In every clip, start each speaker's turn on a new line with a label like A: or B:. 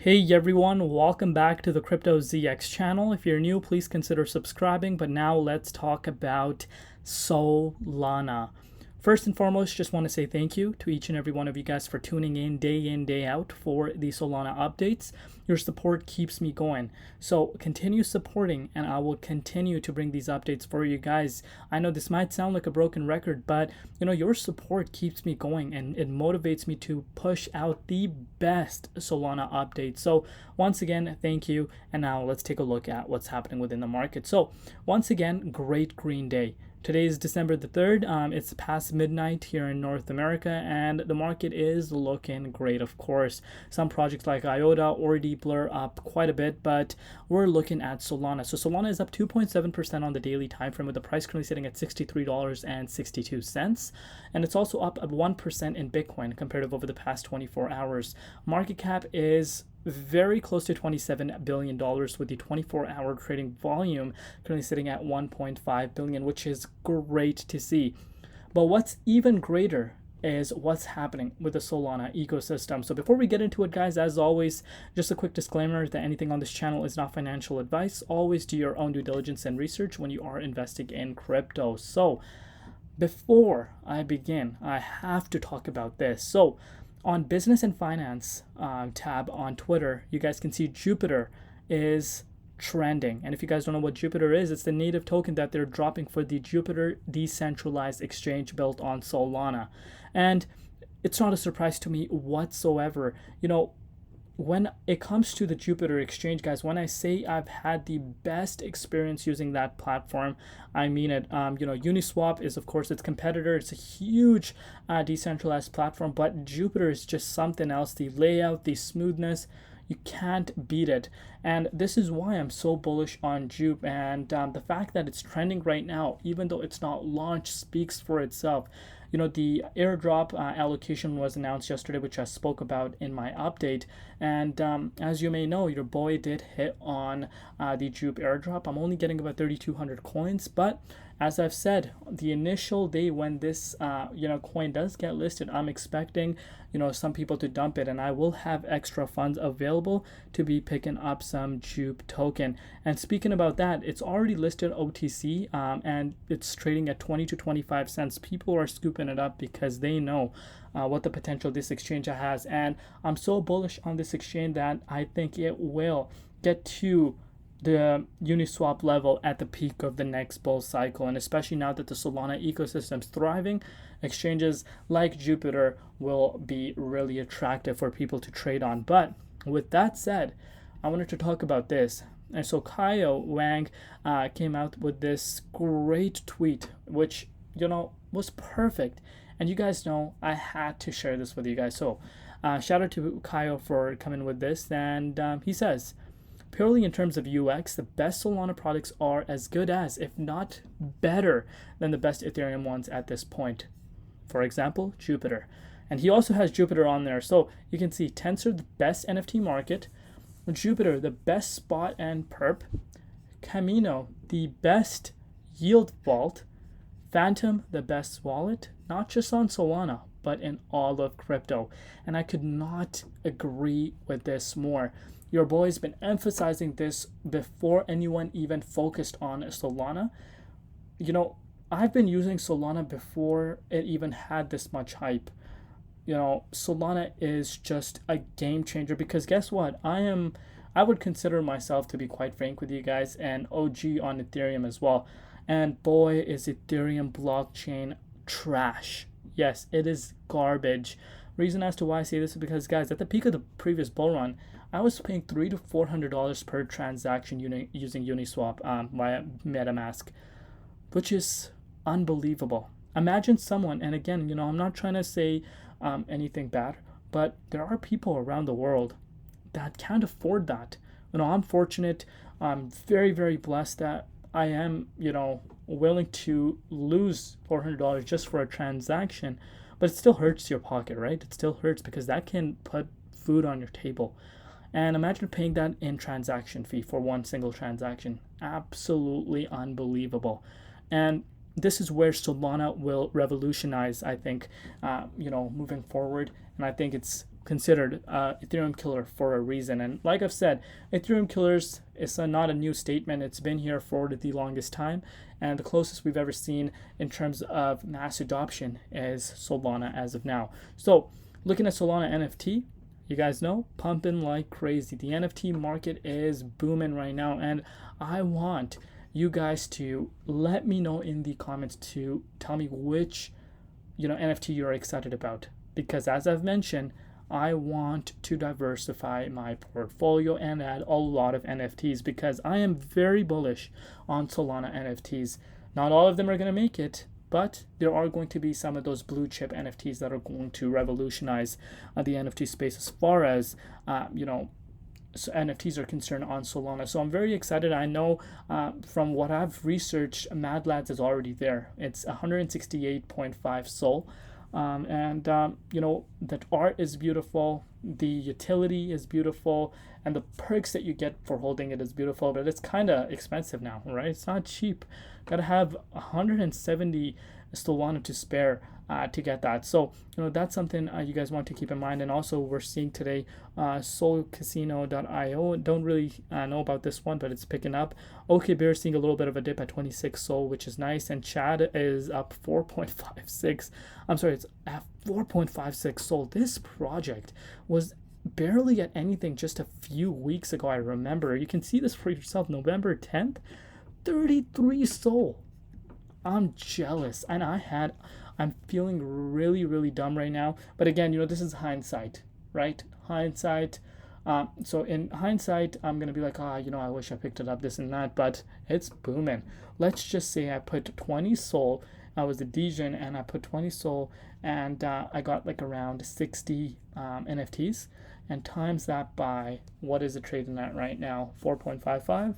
A: Hey everyone, welcome back to the Crypto ZX channel. If you're new, please consider subscribing. But now let's talk about Solana. First and foremost, just want to say thank you to each and every one of you guys for tuning in, day out for the Solana updates. Your support keeps me going. So continue supporting and I will continue to bring these updates for you guys. I know this might sound like a broken record, but your support keeps me going and it motivates me to push out the best Solana updates. So once again, thank you. And now let's take a look at what's happening within the market. So once again, great green day. Today is December the 3rd. It's past midnight here in North America, and the market is looking great, of course. Some projects like IOTA or Blur up quite a bit, but we're looking at Solana. So Solana is up 2.7% on the daily time frame, with the price currently sitting at $63.62. And it's also up 1% in Bitcoin compared to over the past 24 hours. Market cap is very close to $27 billion, with the 24-hour trading volume currently sitting at 1.5 billion, which is great to see. But what's even greater is what's happening with the Solana ecosystem. So before we get into it, guys, as always, just a quick disclaimer that anything on this channel is not financial advice. Always do your own due diligence and research when you are investing in crypto. So before I begin, I have to talk about this. So on business and finance tab on Twitter, you guys can see Jupiter is trending. And if you guys don't know what Jupiter is, it's the native token that they're dropping for the Jupiter decentralized exchange built on Solana. And it's not a surprise to me whatsoever. When it comes to the Jupiter exchange, guys, when I say I've had the best experience using that platform, I mean it. Uniswap is, of course, its competitor. It's a huge decentralized platform, but Jupiter is just something else. The layout, the smoothness, you can't beat it. And this is why I'm so bullish on Jupe. And the fact that it's trending right now, even though it's not launched, speaks for itself. The airdrop allocation was announced yesterday, which I spoke about in my update. And as you may know, your boy did hit on the Jupe airdrop. I'm only getting about 3,200 coins, but as I've said, the initial day when this coin does get listed, I'm expecting some people to dump it, and I will have extra funds available to be picking up some Jupe token. And speaking about that, it's already listed OTC, and it's trading at 20 to 25 cents. People are scooping it up because they know what the potential this exchange has, and I'm so bullish on this exchange that I think it will get to the Uniswap level at the peak of the next bull cycle. And especially now that the Solana ecosystem is thriving, exchanges like Jupiter will be really attractive for people to trade on. But with that said, I wanted to talk about this. And so Kyle Wang came out with this great tweet, which was perfect. And you guys know I had to share this with you guys. So shout out to Kyle for coming with this. And he says, purely in terms of UX, the best Solana products are as good as, if not better than, the best Ethereum ones at this point. For example, Jupiter. And he also has Jupiter on there. So you can see Tensor, the best NFT market. Jupiter, the best spot and perp. Camino, the best yield vault. Phantom, the best wallet, not just on Solana, but in all of crypto. And I could not agree with this more. Your boy's been emphasizing this before anyone even focused on Solana. I've been using Solana before it even had this much hype. Solana is just a game changer because guess what? I would consider myself, to be quite frank with you guys, an OG on Ethereum as well. And boy, is Ethereum blockchain trash. Yes, it is garbage. Reason as to why I say this is because, guys, at the peak of the previous bull run, I was paying $300 to $400 per transaction using Uniswap via MetaMask, which is unbelievable. Imagine someone, and again, I'm not trying to say anything bad, but there are people around the world that can't afford that. I'm fortunate. I'm very, very blessed that I am, willing to lose $400 just for a transaction, but it still hurts your pocket, right? It still hurts because that can put food on your table. And imagine paying that in transaction fee for one single transaction. Absolutely unbelievable. And this is where Solana will revolutionize, I think, moving forward. And I think it's considered Ethereum killer for a reason. And like I've said, Ethereum killers is not a new statement. It's been here for the longest time. And the closest we've ever seen in terms of mass adoption is Solana as of now. So looking at Solana NFT, you guys know, pumping like crazy. The NFT market is booming right now. And I want you guys to let me know in the comments to tell me which NFT you're excited about. Because as I've mentioned, I want to diversify my portfolio and add a lot of NFTs because I am very bullish on Solana NFTs. Not all of them are going to make it, but there are going to be some of those blue chip NFTs that are going to revolutionize the NFT space as far as, NFTs are concerned on Solana. So I'm very excited. I know from what I've researched, Mad Lads is already there. It's 168.5 Sol. That art is beautiful, the utility is beautiful, and the perks that you get for holding it is beautiful, but it's kind of expensive now, right? It's not cheap. Gotta have 170 Solana to spare to get that. So that's something you guys want to keep in mind. And also we're seeing today solcasino.io. Don't really know about this one, but it's picking up. OK Bear seeing a little bit of a dip at 26 Sol, which is nice. And Chad is up 4.56. I'm sorry, it's at 4.56 Sol. This project was barely at anything just a few weeks ago. I remember. You can see this for yourself. November 10th, 33 Sol. I'm jealous, and I'm feeling really, really dumb right now. But again, this is hindsight, right? Hindsight. So in hindsight, I'm gonna be like, I wish I picked it up, this and that. But it's booming. Let's just say I put 20 Sol. I was a DJ, and I put 20 Sol, and I got like around 60 NFTs, and times that by what is it trading at right now? 4.55.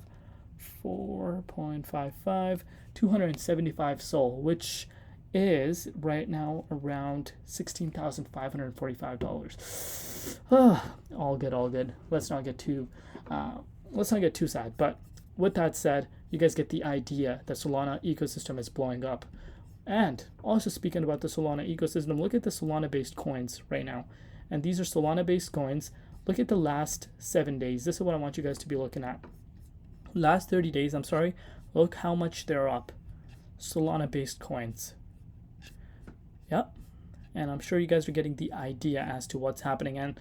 A: 275 Sol, which is right now around $16,545. All good. Let's not get too sad. But with that said, you guys get the idea that Solana ecosystem is blowing up. And also speaking about the Solana ecosystem, look at the Solana based coins right now. And these are Solana based coins. Look at the last 7 days. This is what I want you guys to be looking at. Last 30 days, look how much they're up. Solana based coins. Yep. And I'm sure you guys are getting the idea as to what's happening. And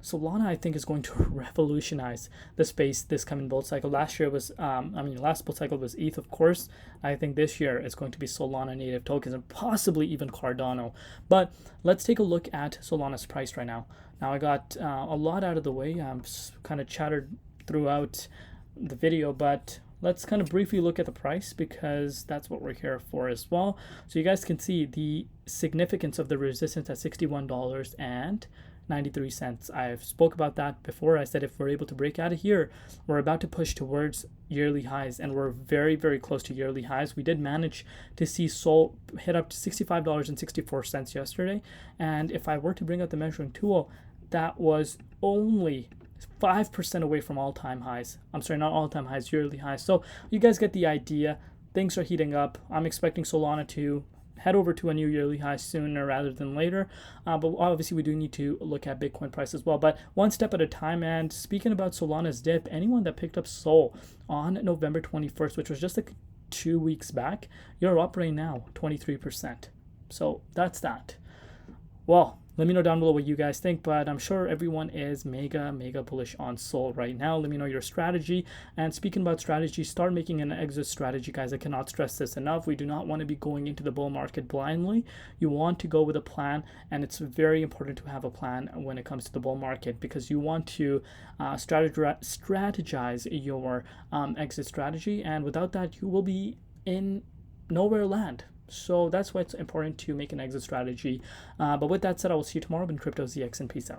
A: Solana, I think, is going to revolutionize the space this coming bull cycle. Last year was, last bull cycle was ETH, of course. I think this year it's going to be Solana native tokens and possibly even Cardano. But let's take a look at Solana's price right now. Now I got a lot out of the way. I'm kind of chattered throughout the video, but let's kind of briefly look at the price because that's what we're here for as well. So you guys can see the significance of the resistance at $61.93. I've spoke about that before. I said if we're able to break out of here, we're about to push towards yearly highs, and we're very, very close to yearly highs. We did manage to see Sol hit up to $65.64 yesterday, and if I were to bring out the measuring tool, that was only 5% away from all-time highs. I'm sorry, not all-time highs, yearly highs. So you guys get the idea. Things are heating up. I'm expecting Solana to head over to a new yearly high sooner rather than later. But obviously we do need to look at Bitcoin price as well. But one step at a time. And speaking about Solana's dip, anyone that picked up Sol on November 21st, which was just like 2 weeks back, you're up right now 23%. So that's that. Well, let me know down below what you guys think, but I'm sure everyone is mega bullish on Sol right now. Let me know your strategy. And speaking about strategy, start making an exit strategy, guys. I cannot stress this enough. We do not want to be going into the bull market blindly. You want to go with a plan, and it's very important to have a plan when it comes to the bull market because you want to strategize your exit strategy, and without that, you will be in nowhere land. So that's why it's important to make an exit strategy. But with that said, I will see you tomorrow in Crypto ZX, and peace out.